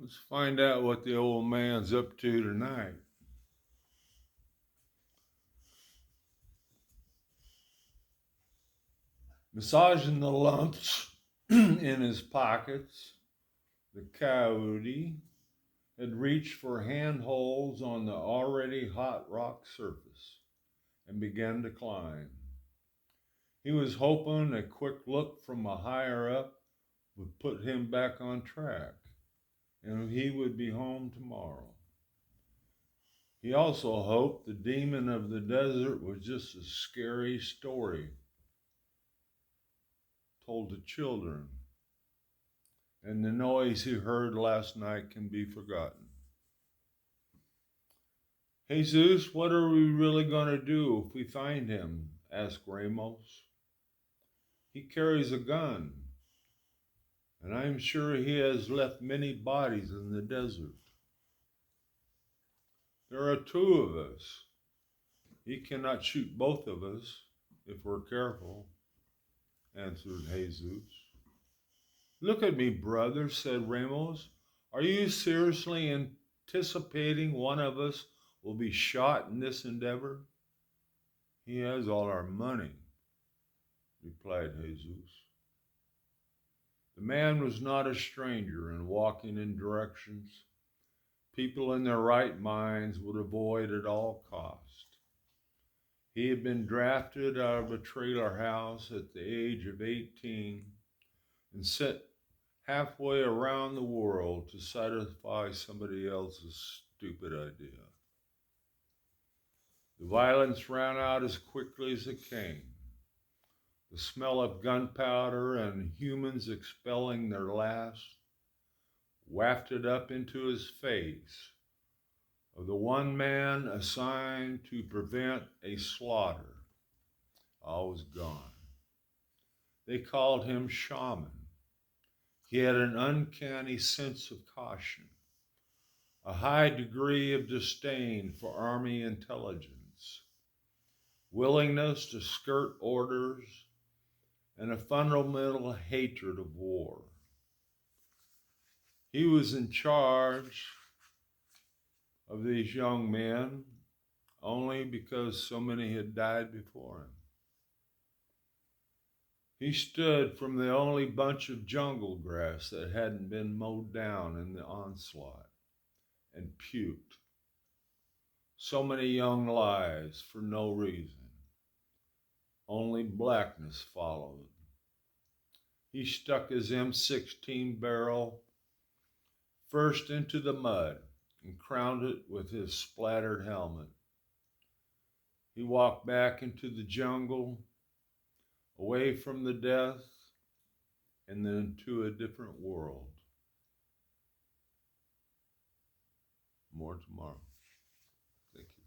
Let's find out what the old man's up to tonight. Massaging the lumps in his pockets, the coyote had reached for handholds on the already hot rock surface and began to climb. He was hoping a quick look from a higher up would put him back on track, and he would be home tomorrow. He also hoped the demon of the desert was just a scary story told to children, and the noise he heard last night can be forgotten. Jesus, what are we really going to do if we find him? Asked Ramos. He carries a gun, and I'm sure he has left many bodies in the desert. There are two of us. He cannot shoot both of us if we're careful, answered Jesus. Look at me, brother, said Ramos. Are you seriously anticipating one of us will be shot in this endeavor? He has all our money, replied Jesus. The man was not a stranger in walking in directions people in their right minds would avoid at all cost. He had been drafted out of a trailer house at the age of 18 and sent halfway around the world to satisfy somebody else's stupid idea. The violence ran out as quickly as it came. The smell of gunpowder and humans expelling their last wafted up into his face of the one man assigned to prevent a slaughter. All was gone. They called him shaman. He had an uncanny sense of caution, a high degree of disdain for army intelligence, willingness to skirt orders, and a fundamental hatred of war. He was in charge of these young men only because so many had died before him. He stood from the only bunch of jungle grass that hadn't been mowed down in the onslaught and puked. So many young lives for no reason. Only blackness followed. He stuck his M16 barrel first into the mud and crowned it with his splattered helmet. He walked back into the jungle, away from the death, and then to a different world. More tomorrow. Thank you.